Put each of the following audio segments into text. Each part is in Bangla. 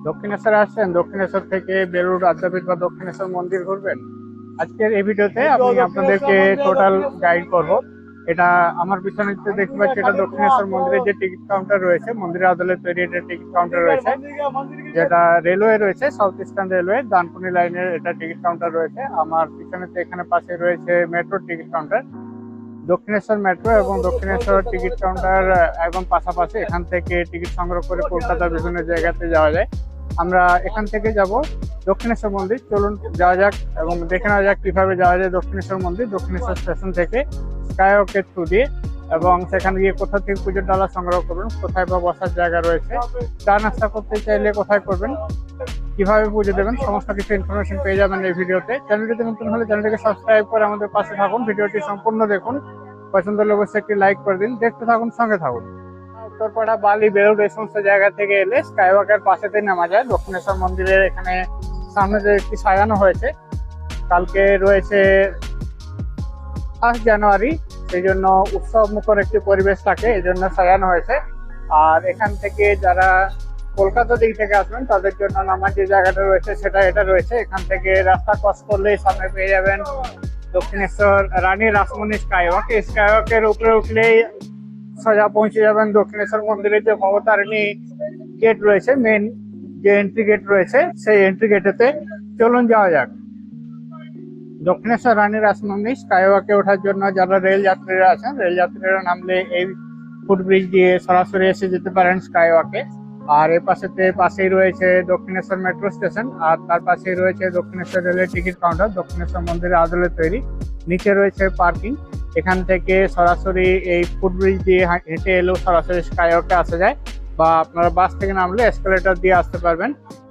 দক্ষিণেশ্বরে আসছেন, দক্ষিণেশ্বর থেকে বেলুড় আদ্যাপীঠ বা দক্ষিণেশ্বর মন্দির ঘুরবেন। আজকের এই ভিডিওতে আমি আপনাদেরকে টোটাল গাইড করব। এটা আমার পিছনে যে দেখতে পাচ্ছি, এটা দক্ষিণেশ্বর মন্দিরের যে টিকিট কাউন্টার রয়েছে, মন্দিরের আদলে তৈরি এটা টিকিট কাউন্টার রয়েছে, যেটা রেলওয়ে রয়েছে, সাউথ ইস্টার্ন রেলওয়ে ডানকুনি লাইনের এটা টিকিট কাউন্টার রয়েছে। আমার পিছনে এখানে পাশে রয়েছে metro ticket counter, Dakshineswar metro এবং দক্ষিণেশ্বর টিকিট কাউন্টার একদম পাশাপাশি। এখান থেকে টিকিট সংগ্রহ করে কলকাতার বিভিন্ন জায়গাতে যাওয়া যায়। আমরা এখান থেকে যাব দক্ষিণেশ্বর মন্দির। চলুন যাওয়া যাক এবং দেখে নেওয়া যাক কিভাবে যাওয়া যায় দক্ষিণেশ্বর মন্দির। দক্ষিণেশ্বর স্টেশন থেকে স্কাইওয়াকের থ্রু দিয়ে, এবং সেখানে গিয়ে কোথা থেকে পুজোর ডালা সংগ্রহ করবেন, কোথায় বা বসার জায়গা রয়েছে, চা নাস্তা করতে চাইলে কোথায় করবেন, কিভাবে পুজো দেবেন, সমস্ত কিছু ইনফরমেশন পেয়ে যাবেন এই ভিডিওতে। চ্যানেলটিতে নতুন হলে চ্যানেলটিকে সাবস্ক্রাইব করে আমাদের পাশে থাকুন। ভিডিওটি সম্পূর্ণ দেখুন, পছন্দ হলে অবশ্যই একটি লাইক করে দিন। দেখতে থাকুন, সঙ্গে থাকুন। উত্তরপাড়া, বালি, বেলুড় এই সমস্ত জায়গা থেকে এলে স্কাইওয়াকের পাশেতে নামা যায়। দক্ষিণেশ্বর মন্দিরের এখানে সামনে যে একটি সাজানো হয়েছে, কালকে রয়েছে 1 জানুয়ারি, সেই জন্য উৎসব মুখর একটি পরিবেশ থাকে, এই জন্য সাজানো হয়েছে। আর এখান থেকে যারা কলকাতা দিক থেকে আসবেন তাদের জন্য নামার যে জায়গাটা রয়েছে সেটা এটা রয়েছে। এখান থেকে রাস্তা ক্রস করলেই সামনে পেয়ে যাবেন দক্ষিণেশ্বর রানী রাসমণি স্কাইওয়াক। এই স্কাইওয়াকের উপরে উঠলেই সোজা পৌঁছে যাবেন দক্ষিণেশ্বর মন্দিরের যে ভবতারিণী গেট রয়েছে, মেন যে এন্ট্রি গেট রয়েছে, সেই এন্ট্রি গেটেতে। চলুন যাওয়া যাক। দক্ষিণেশ্বর রানী রাসমণি স্কাইওয়াকে ওঠার জন্য যারা রেল যাত্রীরা আছেন, রেল যাত্রীরা নামলে এই ফুটব্রিজ দিয়ে সরাসরি এসে যেতে পারেন স্কাইওয়াকে। আর এর পাশেই রয়েছে দক্ষিণেশ্বর মেট্রো স্টেশন, আর তার পাশেই রয়েছে দক্ষিণেশ্বর রেলের টিকিট কাউন্টার, দক্ষিণেশ্বর মন্দিরের আদলে তৈরি। নিচে রয়েছে পার্কিং। এখান থেকে সরাসরি এই ফুটব্রিজ দিয়ে হেঁটে এলেও সরাসরি স্কাইওয়াকে আসা যায়, বা আপনারা বাস থেকে নামলে এসকেলেটর দিয়ে আসতে পারবেন।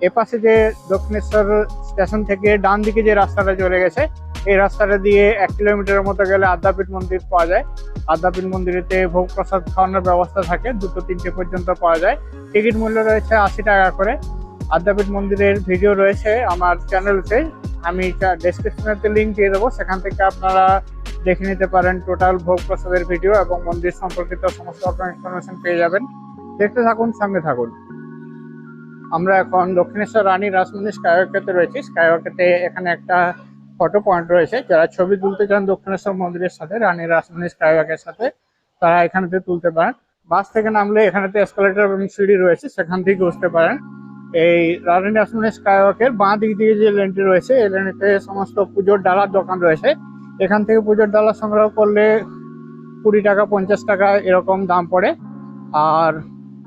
এপাশে যে দক্ষিণেশ্বর স্টেশন থেকে ডান দিকে যে রাস্তাটা চলে গেছে, এই রাস্তাটা দিয়ে 1 কিলোমিটারের মতো গেলে আদ্যাপীঠ মন্দির পাওয়া যায়। আদ্যাপীঠ মন্দিরেতে ভোগ প্রসাদ খাওয়ানোর ব্যবস্থা থাকে, 2-3টে পর্যন্ত পাওয়া যায়। টিকিট মূল্য রয়েছে 80 টাকা করে। আদ্যাপীঠ মন্দিরের ভিডিও রয়েছে আমার চ্যানেলতে, আমি ডেসক্রিপশনেতে লিঙ্ক দিয়ে দেবো, সেখান থেকে আপনারা দেখে নিতে পারেন টোটাল ভোগ প্রসাদের ভিডিও এবং মন্দির সম্পর্কিত সমস্ত আপনার ইনফরমেশন পেয়ে যাবেন। দেখতে থাকুন, সঙ্গে থাকুন। আমরা এখন দক্ষিণেশ্বর রানী রাসমণি স্কাইওয়াকেতে রয়েছি। স্কাইওয়াকেতে এখানে একটা ফটো পয়েন্ট রয়েছে, যারা ছবি তুলতে চান দক্ষিণেশ্বর মন্দিরের সাথে, রানী রাসমণি স্কাইওয়াকের সাথে, তারা এখানেতে তুলতে পারেন। বাস থেকে নামলে এখানেতে এসকেলেটর এবং সিঁড়ি রয়েছে, সেখান থেকে উঠতে পারেন। এই রানী রাসমণি স্কাইওয়াকের বাঁ দিক দিয়ে যে লেনটি রয়েছে, এই লেনেতে সমস্ত পুজোর ডালার দোকান রয়েছে। এখান থেকে পুজোর ডালা সংগ্রহ করলে 20 টাকা 50 টাকা এরকম দাম পড়ে। আর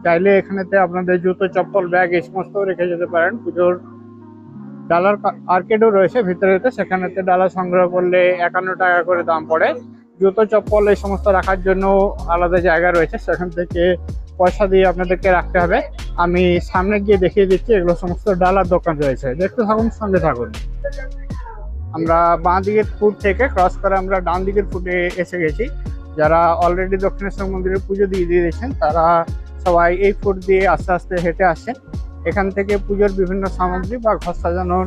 চাইলে এখানেতে আপনাদের জুতো, চপ্পল, ব্যাগ এই সমস্ত রেখে যেতে পারেন। পুজোর ডালার আর্কেডও রয়েছে ভিতরেতে, সেখানেতে ডালা সংগ্রহ করলে 51 টাকা করে দাম পড়ে। জুতো, চপ্পল এই সমস্ত রাখার জন্য আলাদা জায়গা রয়েছে, সেখান থেকে পয়সা দিয়ে আপনাদেরকে রাখতে হবে। আমি সামনে গিয়ে দেখিয়ে দিচ্ছি, এগুলো সমস্ত ডালার দোকান রয়েছে। দেখতে থাকুন, সঙ্গে থাকুন। আমরা বাঁ দিকের ফুট থেকে ক্রস করে আমরা ডান দিকের ফুটে এসে গেছি। যারা অলরেডি দক্ষিণেশ্বর মন্দিরে পুজো দিয়ে দিয়েছেন, তারা সবাই এই ফুট দিয়ে আস্তে আস্তে হেঁটে আসছেন। এখান থেকে পুজোর বিভিন্ন সামগ্রী বা ঘর সাজানোর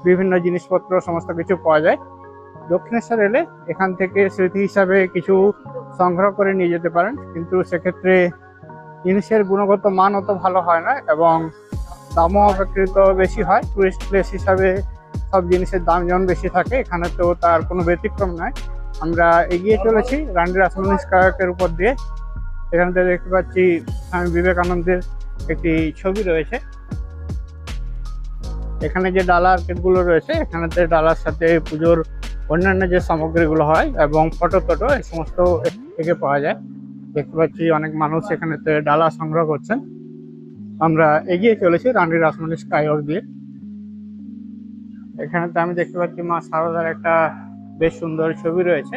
বিভিন্ন জিনিসপত্র সমস্ত কিছু পাওয়া যায়। দক্ষিণেশ্বর এলে এখান থেকে স্মৃতি হিসাবে কিছু সংগ্রহ করে নিয়ে যেতে পারেন, কিন্তু সেক্ষেত্রে জিনিসের গুণগত মান অত ভালো হয় না এবং দামও অপেক্ষাকৃত বেশি হয়। টুরিস্ট প্লেস হিসাবে সব জিনিসের দাম যেমন বেশি থাকে, এখানে তো তার কোনো ব্যতিক্রম নয়। আমরা এগিয়ে চলেছি রানী রাসমণি স্কাইওয়াকের উপর দিয়ে। এখান থেকে দেখতে পাচ্ছি স্বামী বিবেকানন্দের একটি ছবি রয়েছে। এখানে যে ডালা আর্কেডগুলো রয়েছে, এখানেতে ডালার সাথে পুজোর অন্যান্য যে সামগ্রীগুলো হয় এবং ফটো এই সমস্ত থেকে পাওয়া যায়। দেখতে পাচ্ছি অনেক মানুষ এখানেতে ডালা সংগ্রহ করছেন। আমরা এগিয়ে চলেছি রানী রাসমণি স্কাইওয়াক দিয়ে। এখানেতে আমি দেখতে পাচ্ছি মা শারদার একটা বেশ সুন্দর ছবি রয়েছে।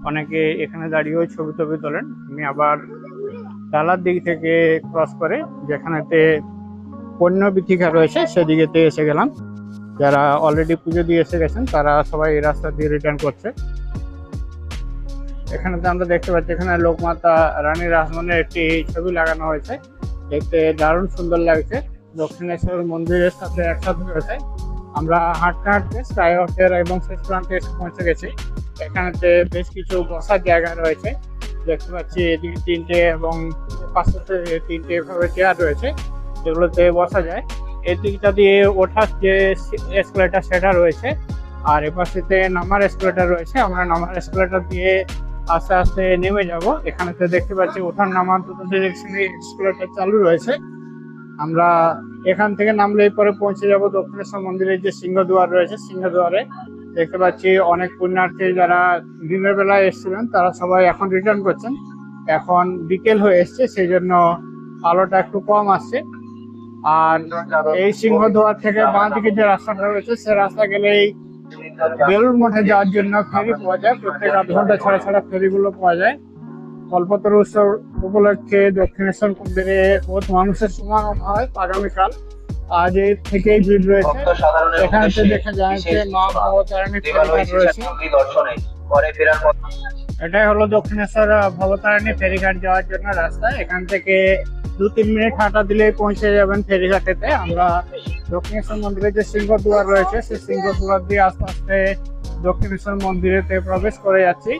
অনেকে এখানে দাঁড়িয়েও ছবি তোলেন। আমি আবার ডালার দিক থেকে ক্রস করে যেখানেতে পণ্য বিথিকা রয়েছে সেদিকেতে এসে গেলাম। যারা অলরেডি পুজো দিয়ে এসে গেছেন তারা সবাই এই রাস্তা দিয়ে রিটার্ন করছে। এখানেতে আমরা দেখতে পাচ্ছি এখানে লোকমাতা রানী রাসমণির একটি ছবি লাগানো হয়েছে, দেখতে দারুণ সুন্দর লাগছে। দক্ষিণেশ্বর মন্দিরের সাথে একসাথে রয়েছে। আমরা হাঁটতে হাঁটতে স্কাইওয়াকের এবং শেষ প্রান্তে এসে পৌঁছে গেছি। এখানেতে বেশ কিছু বসার জায়গা রয়েছে, দেখতে পাচ্ছি এদিকে 3টে এবং পাশে 3টে এভাবে চেয়ার রয়েছে, যেগুলোতে বসা যায়। এই দিকটা দিয়ে ওঠার যে এসকেলেটার সেটা রয়েছে, আর এপাশেতে নামার এসকেলেটার রয়েছে। আমরা নামার এসকেলেটার দিয়ে আস্তে আস্তে নেমে যাব। এখানেতে দেখতে পাচ্ছি ওঠার নামার দুটো ডিরেকশনে এসকেলেটার চালু রয়েছে। আমরা এখান থেকে নামলেই পরে পৌঁছে যাব দক্ষিণেশ্বর মন্দিরের যে সিংহদুয়ার রয়েছে। সিংহদুয়ারে দেখতে পাচ্ছি অনেক পুণ্যার্থী যারা দিনের বেলায় এসেছিলেন তারা সবাই এখন রিটার্ন করছেন। এখন বিকেল হয়ে এসছে, সেই জন্য আলোটা একটু কম আসছে। আর এই সিংহদুয়ার থেকে বাঁ দিকে যে রাস্তাটা রয়েছে সে রাস্তা গেলেই বেলুড় মঠে যাওয়ার জন্য ফেরি পাওয়া যায়। প্রত্যেক আধ ঘন্টা ছাড়া ছাড়া ফেরিগুলো পাওয়া যায়। কল্পতরু উৎসব উপলক্ষে দক্ষিণেশ্বর মন্দিরে বহুত মানুষের সমাগম হয় আগামীকাল। আজ এর থেকেই ভিড় রয়েছে। এখানে দেখা যায় যে মা ভবতারিণী ফেরিঘাট রয়েছে। এটাই হলো দক্ষিণেশ্বর ভবতারিণী ফেরিঘাট যাওয়ার জন্য রাস্তা। এখান থেকে 2-3 মিনিট হাঁটা দিলেই পৌঁছে যাবেন ফেরিঘাটেতে। আমরা দক্ষিণেশ্বর মন্দিরের যে সিংহদুয়ার রয়েছে সেই সিংহদুয়ার দিয়ে আস্তে আস্তে দক্ষিণেশ্বর মন্দিরেতে প্রবেশ করে যাচ্ছি।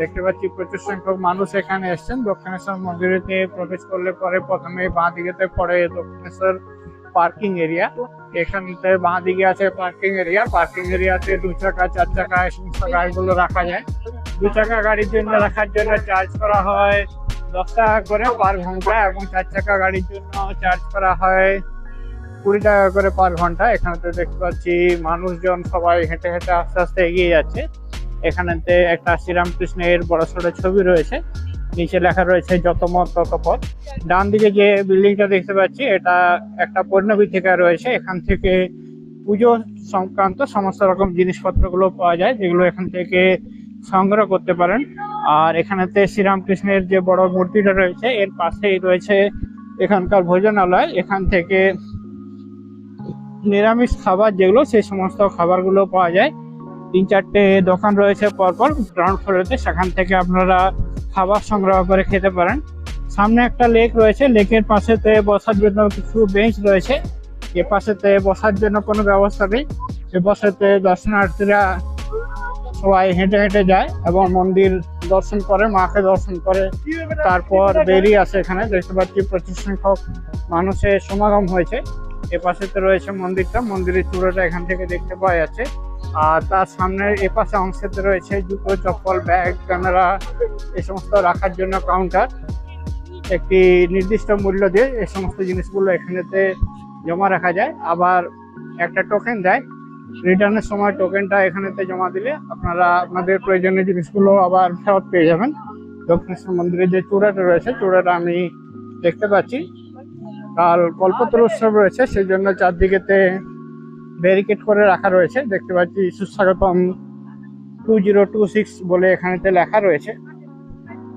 দেখতে পাচ্ছি প্রচুর সংখ্যক মানুষ এখানে এসছেন। দক্ষিণেশ্বর মন্দিরেতে প্রবেশ করলে পরে প্রথমে বাঁ দিকেতে পড়ে দক্ষিণেশ্বর পার্কিং এরিয়া। এখানতে বাঁ দিকে আছে পার্কিং এরিয়া। পার্কিং এরিয়াতে 2 চাকা 4 চাকা এই সমস্ত গাড়িগুলো রাখা যায়। 2 চাকা গাড়ির জন্য রাখার জন্য চার্জ করা হয় 10 টাকা করে পার ঘন্টা, এবং 4 চাকা গাড়ির জন্য চার্জ করা হয় 20 টাকা করে পার ঘন্টা। এখানেতে দেখতে পাচ্ছি মানুষজন সবাই হেঁটে হেঁটে আস্তে আস্তে এগিয়ে যাচ্ছে। এখানেতে একটা শ্রীরামকৃষ্ণের বড় ছোট ছবি রয়েছে, নিচে লেখা রয়েছে যত মত তত পথ। ডান দিকে যে বিল্ডিংটা দেখতে পাচ্ছি এটা একটা পণ্যবিথিকা রয়েছে। এখান থেকে পুজো সংক্রান্ত সমস্ত রকম জিনিসপত্রগুলো পাওয়া যায়, যেগুলো এখান থেকে সংগ্রহ করতে পারেন। আর এখানেতে শ্রীরামকৃষ্ণের যে বড় মূর্তিটা রয়েছে এর পাশেই রয়েছে এখানকার ভোজনালয়। এখান থেকে নিরামিষ খাবার যেগুলো সেই সমস্ত খাবারগুলো পাওয়া যায়। 3-4টে দোকান রয়েছে পরপর গ্রাউন্ড ফ্লোরেতে, সেখান থেকে আপনারা খাবার সংগ্রহ করে খেতে পারেন। সামনে একটা লেক রয়েছে, লেকের পাশেতে বসার জন্য কিছু বেঞ্চ রয়েছে। এ পাশেতে বসার জন্য কোনো ব্যবস্থা নেই। এ পাশেতে দর্শনার্থীরা সবাই হেঁটে হেঁটে যায় এবং মন্দির দর্শন করে, মাকে দর্শন করে, তারপর বেরিয়ে আসে। এখানে দেখতে পাচ্ছি প্রচুর সংখ্যক মানুষের সমাগম হয়েছে। এ পাশেতে রয়েছে মন্দিরটা, মন্দিরের চূড়াটা এখান থেকে দেখতে পাওয়া যাচ্ছে। আর তার সামনের এপাশে অংশেতে রয়েছে জুতো, চপ্পল, ব্যাগ, ক্যামেরা এই সমস্ত রাখার জন্য কাউন্টার। একটি নির্দিষ্ট মূল্য দিয়ে এই সমস্ত জিনিসগুলো এখানেতে জমা রাখা যায়। আবার একটা টোকেন দেয়, রিটার্নের সময় টোকেনটা এখানেতে জমা দিলে আপনারা আপনাদের প্রয়োজনীয় জিনিসগুলো আবার ফেরত পেয়ে যাবেন। দক্ষিণেশ্বর মন্দিরের যে চূড়াটা রয়েছে চূড়াটা আমি দেখতে পাচ্ছি। কাল কল্পতরু উৎসব রয়েছে, সেই জন্য চারদিকেতে ব্যারিকেড করে রাখা রয়েছে। দেখতে পাচ্ছি সুস্বাগতম 2026 বলে এখানেতে লেখা রয়েছে।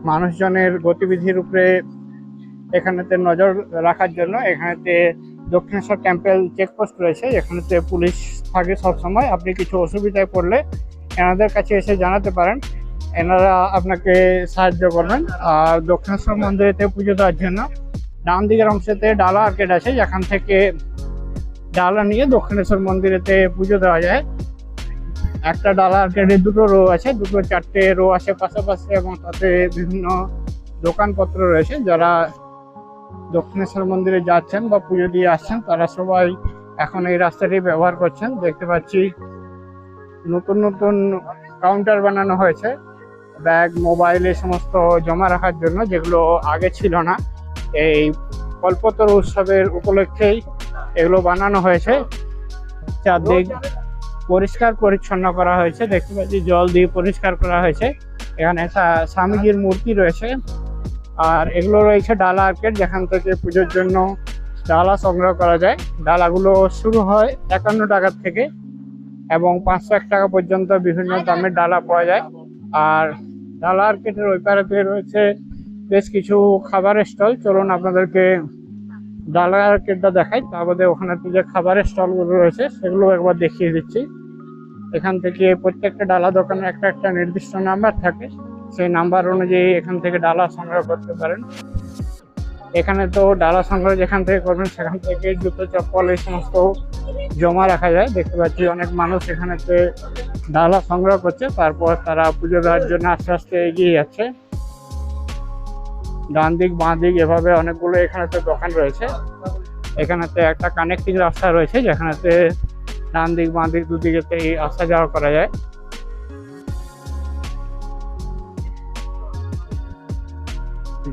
মানুষজনের গতিবিধির উপরে এখানেতে নজর রাখার জন্য এখানেতে দক্ষিণেশ্বর টেম্পল চেকপোস্ট রয়েছে। এখানেতে পুলিশ থাকে সবসময়। আপনি কিছু অসুবিধায় পড়লে এনাদের কাছে এসে জানাতে পারেন, এনারা আপনাকে সাহায্য করবেন। আর দক্ষিণেশ্বর মন্দিরেতে পুজো দেওয়ার জন্য ডান দিকের অংশেতে ডালা আর্কেড আছে, যেখান থেকে ডালা নিয়ে দক্ষিণেশ্বর মন্দিরেতে পুজো দেওয়া যায়। একটা ডালা আর্কেডে 2টো রো আছে, 2-4টে রো আছে পাশাপাশি, এবং তাতে বিভিন্ন দোকানপত্র রয়েছে। যারা দক্ষিণেশ্বর মন্দিরে যাচ্ছেন বা পুজো দিয়ে আসছেন তারা সবাই এখন এই রাস্তাটি ব্যবহার করছেন। দেখতে পাচ্ছি নতুন নতুন কাউন্টার বানানো হয়েছে ব্যাগ, মোবাইল এই সমস্ত জমা রাখার জন্য, যেগুলো আগে ছিল না। এই কল্পতরু উৎসবের উপলক্ষেই এগুলো বানানো হয়েছে। চারদিক পরিষ্কার পরিচ্ছন্ন করা হয়েছে, দেখতে পাচ্ছি জল দিয়ে পরিষ্কার করা হয়েছে। এখানে স্বামীজির মূর্তি রয়েছে। আর এগুলো রয়েছে ডালা আর্কেড, যেখান থেকে পুজোর জন্য ডালা সংগ্রহ করা যায়। ডালাগুলো শুরু হয় 51 টাকা থেকে এবং 501 টাকা পর্যন্ত বিভিন্ন দামের ডালা পাওয়া যায়। আর ডালা আর্কেডের ওই পাড়াতে রয়েছে বেশ কিছু খাবারের স্টল। চলুন আপনাদেরকে ডালা আর্কেডটা দেখাই, তার বাদে ওখানে যে খাবারের স্টলগুলো রয়েছে সেগুলো একবার দেখিয়ে দিচ্ছি। এখান থেকে প্রত্যেকটা ডালা দোকানে একটা একটা নির্দিষ্ট নাম্বার থাকে, সেই নাম্বার অনুযায়ী এখান থেকে ডালা সংগ্রহ করতে পারেন। এখানে তো ডালা সংগ্রহ যেখান থেকে করবেন সেখান থেকে জুতো, চপ্পল এই সমস্ত জমা রাখা যায়। দেখতে পাচ্ছি অনেক মানুষ এখানেতে ডালা সংগ্রহ করছে, তারপর তারা পুজো দেওয়ার জন্য আস্তে আস্তে এগিয়ে যাচ্ছে। ডান দিক বাঁ দিক এভাবে অনেকগুলো এখানে তো দোকান রয়েছে। এখানেতে একটা কানেক্টিং রাস্তা রয়েছে যেখানেতে ডান দিক বাঁ দিক দুদিকেতেই আসা যাওয়া করা যায়।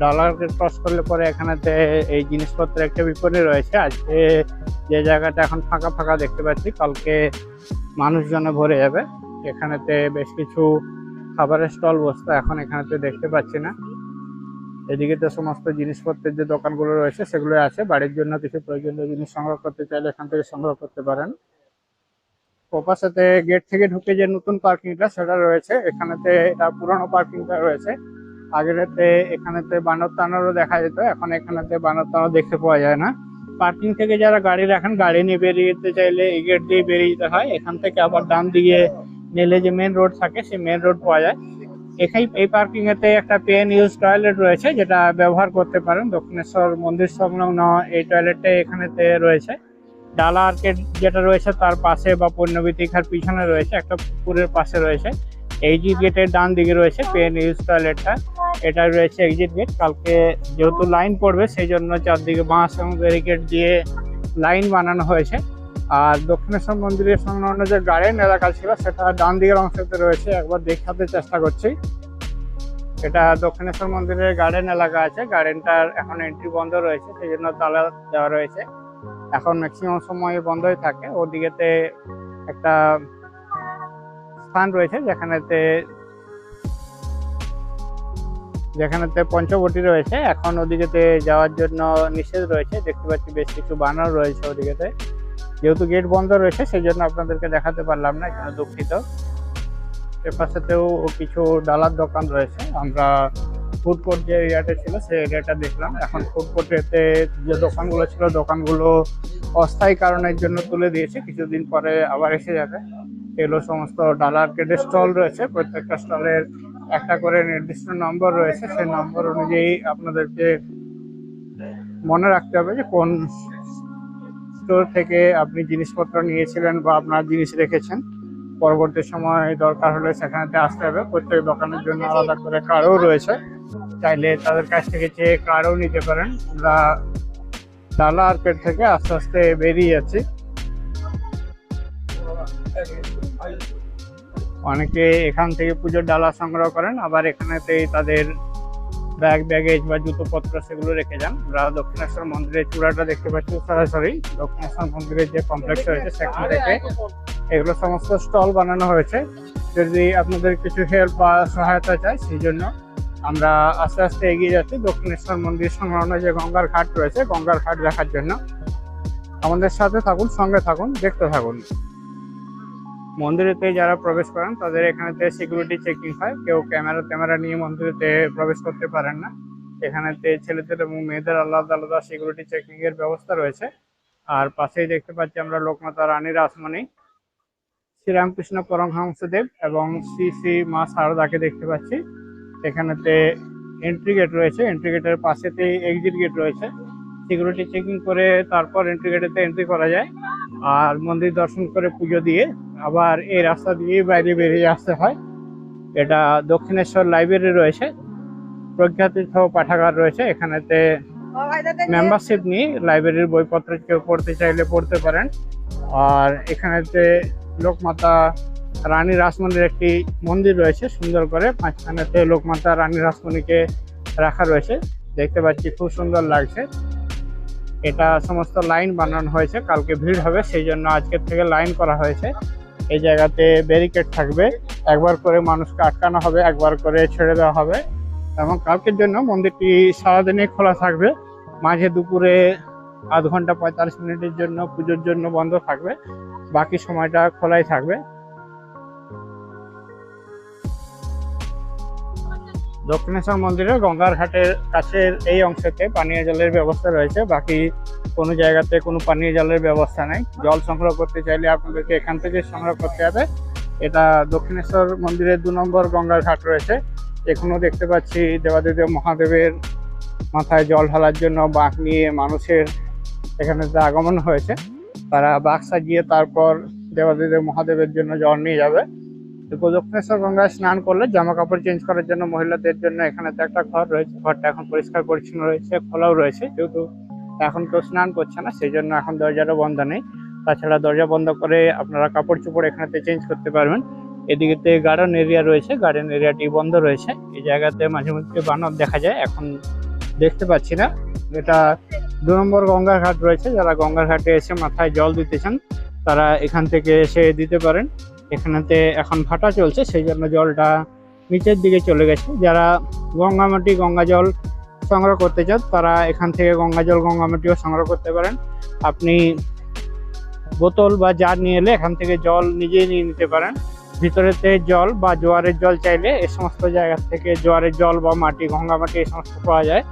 ডলারকে ক্রস করলে পরে এখানেতে এই জিনিসপত্রের একটা বিপণী রয়েছে। আজকে যে জায়গাটা এখন ফাঁকা ফাঁকা দেখতে পাচ্ছি, কালকে মানুষজনে ভরে যাবে। এখানেতে বেশ কিছু খাবারের স্টল বসতো, এখন এখানেতে দেখতে পাচ্ছি না। এদিকে তো সমস্ত জিনিসপত্রের যে দোকানগুলো রয়েছে সেগুলো আছে। বাড়ির জন্য কিছু প্রয়োজনীয় জিনিস সংগ্রহ করতে চাইলে এখান থেকে সংগ্রহ করতে পারেন। ওপাশাতে গেট থেকে ঢুকে যে নতুন পার্কিংটা সেটা রয়েছে, এখানেতে এটা পুরনো পার্কিংটা রয়েছে। আগেরতে এখানেতে বানর টানোরও দেখা যেত, এখন এখানেতে বানর টানো দেখতে পাওয়া যায় না। পার্কিং থেকে যারা গাড়ি রাখেন, গাড়ি নিয়ে বেরিয়ে যেতে চাইলে এই গেট দিয়ে বেরিয়ে যেতে হয়। এখান থেকে আবার ডান দিকে নেলে যে মেন রোড থাকে সেই মেন রোড পাওয়া যায়। এই পার্কিং এতে একটা পে এন্ড ইউজ টয়লেট রয়েছে যেটা ব্যবহার করতে পারেন। দক্ষিণেশ্বর মন্দির সংলগ্ন এই টয়লেটটা এখানেতে রয়েছে। ডালা আর্কেড যেটা রয়েছে তার পাশে বা পণ্যবিতিকার পিছনে রয়েছে, একটা পুকুরের পাশে রয়েছে। এক্সিট গেটের ডান দিকে রয়েছে পে এন্ড ইউজ টয়লেটটা, এটা রয়েছে এক্সিট গেট। কালকে যেহেতু লাইন পড়বে সেই জন্য চারদিকে বাঁশ এবং ব্যারিকেড দিয়ে লাইন বানানো হয়েছে। আর দক্ষিণেশ্বর মন্দিরের সংলগ্ন যে গার্ডেন এলাকা ছিল সেটা ডান দিকের অংশতে রয়েছে, একবার দেখাতে চেষ্টা করছি। এটা দক্ষিণেশ্বর মন্দিরের গার্ডেন এলাকা আছে। গার্ডেনটার এখন এন্ট্রি বন্ধ রয়েছে, সেই জন্য তালা দেওয়া রয়েছে। এখন ম্যাক্সিমাম সময় বন্ধই থাকে। ওদিকেতে একটা স্থান রয়েছে যেখানেতে পঞ্চবটি রয়েছে, এখন ওদিকেতে যাওয়ার জন্য নিষেধ রয়েছে। দেখতে পাচ্ছি বেশ কিছু বানর রয়েছে ওদিকেতে। যেহেতু গেট বন্ধ রয়েছে সেই জন্য আপনাদেরকে দেখাতে পারলাম না, এখানে দুঃখিত। এর পাশেতেও কিছু ডালার দোকান রয়েছে। আমরা ফুড কোর্ট যে এরিয়াটা ছিল সেই এরিয়াটা দেখলাম। এখন ফুড কোর্টেতে যে দোকানগুলো ছিল দোকানগুলো অস্থায়ী কারণের জন্য তুলে দিয়েছে, কিছুদিন পরে আবার এসে যাবে। এগুলো সমস্ত ডালা আর্কেডের স্টল রয়েছে, প্রত্যেকটা স্টলের একটা করে নির্দিষ্ট নম্বর রয়েছে। সেই নম্বর অনুযায়ী আপনাদেরকে মনে রাখতে হবে যে কোন স্টোর থেকে আপনি জিনিসপত্র নিয়েছিলেন বা আপনার জিনিস রেখেছেন। পরবর্তী সময় দরকার হলে সেখানেতে আসতে হবে। প্রত্যেক দোকানের জন্য আলাদা করে কার্ডও রয়েছে, চাইলে তাদের কাছ থেকে চেয়ে কার্ডও নিতে পারেন। আমরা ডালা আর্কেড থেকে আস্তে আস্তে বেরিয়ে যাচ্ছি। অনেকে এখান থেকে পুজোর ডালা সংগ্রহ করেন, আবার এখানেতেই তাদের ব্যাগ ব্যাগেজ বা জুতোপত্র সেগুলো রেখে যান। আমরা দক্ষিণেশ্বর মন্দিরের চূড়াটা দেখতে পাচ্ছি সরাসরি। দক্ষিণেশ্বর মন্দিরের যে কমপ্লেক্স রয়েছে সেখান থেকে এগুলো সমস্ত স্টল বানানো হয়েছে। যদি আপনাদের কিছু হেল্প বা সহায়তা চাই সেই জন্য আমরা আস্তে আস্তে এগিয়ে যাচ্ছি দক্ষিণেশ্বর মন্দির সংলগ্ন যে গঙ্গার ঘাট রয়েছে, গঙ্গার ঘাট দেখার জন্য। আমাদের সাথে থাকুন, সঙ্গে থাকুন, দেখতে থাকুন। মন্দিরেতে যারা প্রবেশ করেন তাদের এখানেতে সিকিউরিটি চেকিং হয়। কেউ ক্যামেরা নিয়ে মন্দিরেতে প্রবেশ করতে পারেন না। এখানেতে ছেলেদের এবং মেয়েদের আলাদা আলাদা সিকিউরিটি চেকিং এর ব্যবস্থা রয়েছে। আর পাশেই দেখতে পাচ্ছি আমরা লোকমাতা রানী রাসমণি, শ্রীরামকৃষ্ণ পরমহংসদেব এবং শ্রী শ্রী মা শারদাকে দেখতে পাচ্ছি। এখানেতে এন্ট্রি গেট রয়েছে, এন্ট্রি গেটের পাশেতেই এক্সিট গেট রয়েছে। সিকিউরিটি চেকিং করে তারপর এন্ট্রি গেটেতে এন্ট্রি করা যায়। আর মন্দির দর্শন করে পুজো দিয়ে আবার এই রাস্তা দিয়ে বাইরে বেরিয়ে আসতে হয়। এটা দক্ষিণেশ্বর লাইব্রেরি রয়েছে, প্রজ্ঞাতীর্থ পাঠাগার রয়েছে। এখানেতে মেম্বারশিপ নিয়ে লাইব্রেরির বইপত্র কেউ পড়তে চাইলে পড়তে পারেন। আর এখানেতে লোকমাতা রানী রাসমণির একটি মন্দির রয়েছে সুন্দর করে, মাঝখানেতে লোকমাতা রানী রাসমণিকে রাখা রয়েছে। দেখতে পাচ্ছি খুব সুন্দর লাগছে। এটা সমস্ত লাইন বানানো হয়েছে, কালকে ভিড় হবে সেই জন্য আজকের থেকে লাইন করা হয়েছে। এই জায়গাতে ব্যারিকেড থাকবে, একবার করে মানুষকে আটকানো হবে, একবার করে ছেড়ে দেওয়া হবে। এবং কালকের জন্য মন্দিরটি সারাদিনই খোলা থাকবে। মাঝে দুপুরে আধ ঘন্টা 45 মিনিটের জন্য পুজোর জন্য বন্ধ থাকবে, বাকি সময়টা খোলাই থাকবে। দক্ষিণেশ্বর মন্দিরের গঙ্গার ঘাটের কাছের এই অংশেতে পানীয় জলের ব্যবস্থা রয়েছে, বাকি কোনো জায়গাতে কোনো পানীয় জলের ব্যবস্থা নেই। জল সংগ্রহ করতে চাইলে আপনাদেরকে এখান থেকে সংগ্রহ করতে হবে। এটা দক্ষিণেশ্বর মন্দিরের 2 নম্বর গঙ্গার ঘাট রয়েছে। এখনো দেখতে পাচ্ছি দেবাদিদেব মহাদেবের মাথায় জল ঢালার জন্য বাঁক নিয়ে মানুষের এখানে আগমন হয়েছে। তারা বাঁক সাজিয়ে তারপর দেবাদিদেব মহাদেবের জন্য জল নিয়ে যাবে। দক্ষিণেশ্বর গঙ্গায় স্নান করলে জামা কাপড় চেঞ্জ করার জন্য মহিলাদের জন্য এখানে তো একটা ঘর রয়েছে। ঘরটা এখন পরিষ্কার পরিচ্ছন্ন রয়েছে, খোলাও রয়েছে। যেহেতু এখন কেউ স্নান করছে না, সেই জন্য এখন দরজাটা বন্ধ নেই। তাছাড়া দরজা বন্ধ করে আপনারা কাপড় চোপড় এখানেতে চেঞ্জ করতে পারবেন। এদিকে গার্ডেন এরিয়া রয়েছে, গার্ডেন এরিয়াটি বন্ধ রয়েছে। এই জায়গাতে মাঝে মধ্যে বানর দেখা যায়, এখন দেখতে পাচ্ছি না। এটা 2 নম্বর গঙ্গার ঘাট রয়েছে, যারা গঙ্গার ঘাটে এসে মাথায় জল দিতে চান তারা এখান থেকে এসে দিতে পারেন। এখানেতে এখন ভাটা চলছে, সেই জন্য জলটা নিচের দিকে চলে গেছে। যারা গঙ্গা জল সংগ্রহ করতে চান তারা এখান থেকে গঙ্গা মাটিও সংগ্রহ করতে পারেন। আপনি বোতল বা জার নিয়ে এলে এখান থেকে জল নিজেই নিয়ে নিতে পারেন। ভিতরেতে জল বা জোয়ারের জল চাইলে এই সমস্ত জায়গা থেকে জোয়ারের জল বা মাটি, গঙ্গা মাটি এই সমস্ত পাওয়া যায়।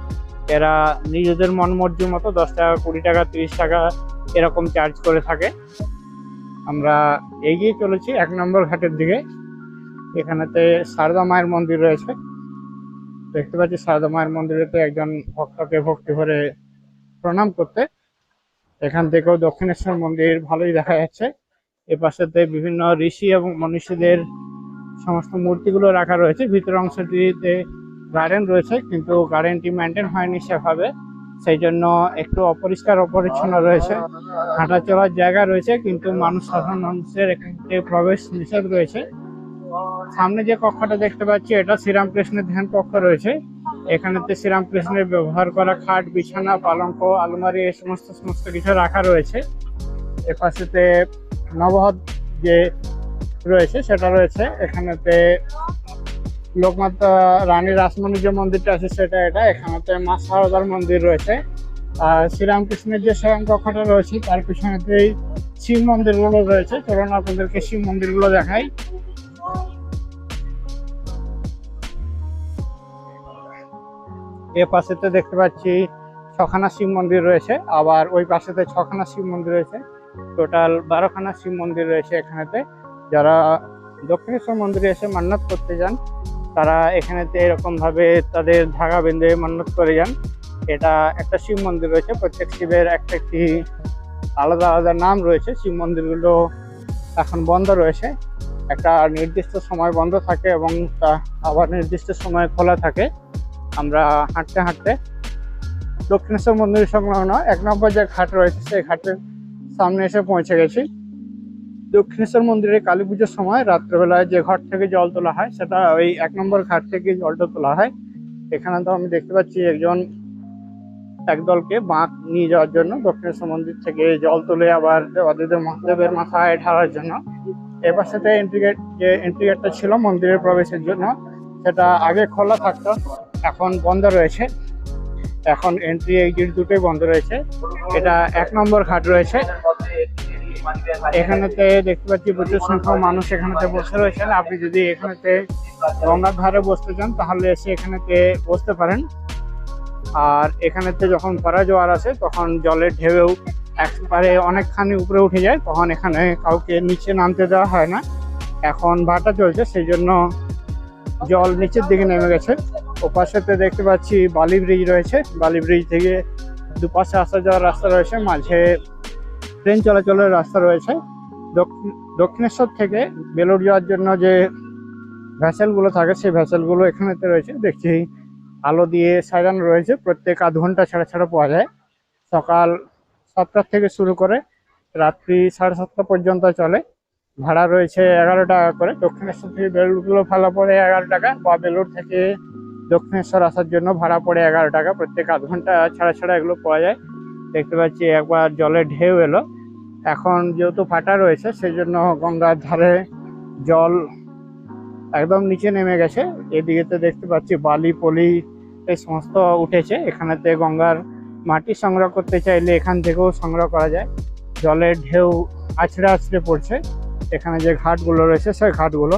এরা নিজেদের মন মর্জি মতো 10 টাকা, 20 টাকা, 30 টাকা এরকম চার্জ করে থাকে। আমরা এগিয়ে চলেছি 1 নম্বর ঘাটের দিকে। এখানেতে সারদা মায়ের মন্দির রয়েছে, দেখতে পাচ্ছি। সারদা মায়ের মন্দিরেতে একজন ভক্তকে ভক্তি ভরে প্রণাম করতে। এখান থেকেও দক্ষিণেশ্বর মন্দির ভালোই দেখা যাচ্ছে। এ পাশেতে বিভিন্ন ঋষি এবং মনীষীদের সমস্ত মূর্তিগুলো রাখা রয়েছে। ভিতর অংশটিতে গার্ডেন রয়েছে, কিন্তু গার্ডেনটি মেনটেন হয়নি সেভাবে, সেই জন্য একটু অপরিচ্ছন্ন রয়েছে। হাঁটা চলার জায়গা রয়েছে, কিন্তু সাধারণ মানুষের এখান থেকে প্রবেশ নিষেধ রয়েছে। সামনে যে কক্ষটা দেখতে পাচ্ছি এটা শ্রীরামকৃষ্ণের ধ্যান কক্ষ রয়েছে। এখানেতে শ্রীরামকৃষ্ণের ব্যবহার করা খাট, বিছানা, পালঙ্ক, আলমারি এই সমস্ত কিছু রাখা রয়েছে। এ পাশেতে নবহদ যে রয়েছে সেটা রয়েছে। এখানেতে লোকমাতা রানী রাসমণির যে মন্দিরটা আছে সেটা এটা। এখানেতে মা শারদার মন্দির রয়েছে। আর শ্রীরামকৃষ্ণের যে স্বয়ং কক্ষটা রয়েছে তার পিছনেতেই শিব মন্দিরগুলো রয়েছে। চলুন আপনাদেরকে শিব মন্দিরগুলো দেখাই। এ পাশেতে দেখতে পাচ্ছি 6খানা শিব মন্দির রয়েছে, আবার ওই পাশেতে 6খানা শিব মন্দির রয়েছে। টোটাল 12খানা শিব মন্দির রয়েছে এখানেতে। যারা দক্ষিণেশ্বর মন্দিরে এসে মান্নত করতে যান তারা এখানেতে এরকম ভাবে তাদের ধাগা বেঁধে মান্নত করে যান। এটা একটা শিব মন্দির রয়েছে, প্রত্যেক শিবের একটি আলাদা আলাদা নাম রয়েছে। শিব মন্দিরগুলো এখন বন্ধ রয়েছে, একটা নির্দিষ্ট সময় বন্ধ থাকে এবং তা আবার নির্দিষ্ট সময় খোলা থাকে। আমরা হাঁটতে হাঁটতে দক্ষিণেশ্বর মন্দির সংলগ্ন 1 নম্বর যে ঘাট রয়েছে সেই ঘাটের সামনে এসে পৌঁছে গেছি। দক্ষিণেশ্বর মন্দিরে কালী পুজোর সময় রাত্রেবেলায় যে ঘাট থেকে জল তোলা হয় সেটা ওই 1 নম্বর ঘাট থেকে জলটা তোলা হয়। এখানে তো আমি দেখতে পাচ্ছি একদলকে বাঁক নিয়ে যাওয়ার জন্য দক্ষিণেশ্বর মন্দির থেকে জল তুলে আবার মহাদেবের মাথায় ঢালার জন্য। এবার সাথে এন্ট্রি গেটটা ছিল মন্দিরের প্রবেশের জন্য, সেটা আগে খোলা থাকতো, এখন বন্ধ রয়েছে। এখন এন্ট্রি এক্সিট দুটোই বন্ধ রয়েছে। এটা 1 নম্বর ঘাট রয়েছে। এখানেতে দেখতে পাচ্ছি প্রচুর সংখ্যক মানুষ এখানেতে বসে রয়েছেন। আপনি যদি এখানেতে গঙ্গার ধারে বসতে চান তাহলে এসে এখানেতে বসতে পারেন। আর এখানেতে যখন ভরা জোয়ার আসে তখন জলের ঢেউ একবারে অনেকখানি উপরে উঠে যায়, তখন এখানে কাউকে নিচে নামতে দেওয়া হয় না। এখন ভাটা চলছে সেই জন্য জল নিচের দিকে নেমে গেছে। ওপাশেতে দেখতে পাচ্ছি বালি ব্রিজ রয়েছে। বালি ব্রিজ থেকে দুপাশে আসা যাওয়ার রাস্তা রয়েছে, মাঝে ট্রেন চলাচলের রাস্তা রয়েছে। দক্ষিণেশ্বর থেকে বেলুড় যাওয়ার জন্য যে ভ্যাসেলগুলো থাকে সেই ভ্যাসেলগুলো এখানেতে রয়েছে। দেখছি আলো দিয়ে সাজানো রয়েছে, প্রত্যেক আধ ঘন্টা ছাড়া ছাড়া পাওয়া যায়। সকাল 7টা থেকে শুরু করে রাত্রি 7:30 পর্যন্ত চলে। ভাড়া রয়েছে 11 টাকা করে। দক্ষিণেশ্বর থেকে বেলুড়গুলো ভাড়া পড়ে 11 টাকা, বা বেলুড় থেকে দক্ষিণেশ্বর আসার জন্য ভাড়া পড়ে 11 টাকা। প্রত্যেক আধ ঘন্টা ছাড়া ছাড়া এগুলো পাওয়া যায়। দেখতে পাচ্ছি একবার জলের ঢেউ এলো। এখন যেহেতু ফাটা রয়েছে সেই জন্য গঙ্গার ধারে জল একদম নিচে নেমে গেছে। এদিকেতে দেখতে পাচ্ছি বালি পলি এই সমস্ত উঠেছে। এখানেতে গঙ্গার মাটি সংগ্রহ করতে চাইলে এখান থেকেও সংগ্রহ করা যায়। জলের ঢেউ আছড়ে আছড়ে পড়ছে। এখানে যে ঘাটগুলো রয়েছে সেই ঘাটগুলো,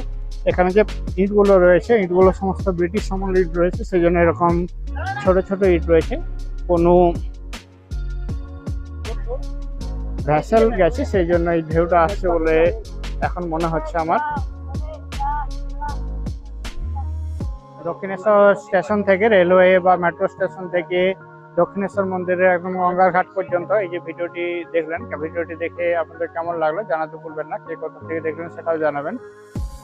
এখানে যে ইটগুলো রয়েছে ইটগুলো সমস্ত ব্রিটিশ আমল ইট রয়েছে, সেই জন্য এরকম ছোট ছোট ইট রয়েছে। কোনো ভ্যাসেল গেছে সেই জন্য এই ঢেউটা আসছে বলে এখন মনে হচ্ছে আমার। দক্ষিণেশ্বর স্টেশন থেকে রেলওয়ে বা মেট্রো স্টেশন থেকে দক্ষিণেশ্বর মন্দিরের একদম গঙ্গার ঘাট পর্যন্ত এই যে ভিডিওটি দেখলেন, ভিডিওটি দেখে আপনাদের কেমন লাগলো জানাতে ভুলবেন না। কে কোথা থেকে দেখলেন সেটাও জানাবেন।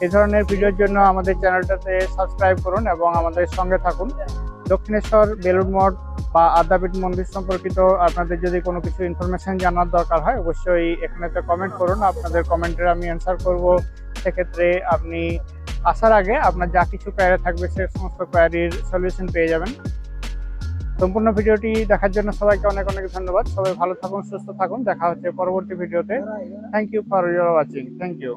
এই ধরনের ভিডিওর জন্য আমাদের চ্যানেলটাতে সাবস্ক্রাইব করুন এবং আমাদের সঙ্গে থাকুন। দক্ষিণেশ্বর, বেলুড় মঠ বা আদ্যাপীঠ মন্দির সম্পর্কিত আপনাদের যদি কোনো কিছু ইনফরমেশন জানার দরকার হয় অবশ্যই এখানেতে কমেন্ট করুন, আপনাদের কমেন্টের আমি অ্যান্সার করব। সেক্ষেত্রে আপনি আসার আগে আপনার যা কিছু কোয়ারি থাকবে সে সমস্ত কোয়ারির সলিউশন পেয়ে যাবেন। সম্পূর্ণ ভিডিওটি দেখার জন্য সবাইকে অনেক অনেক ধন্যবাদ। সবাই ভালো থাকুন, সুস্থ থাকুন। দেখা হচ্ছে পরবর্তী ভিডিওতে। Thank you for your watching. Thank you.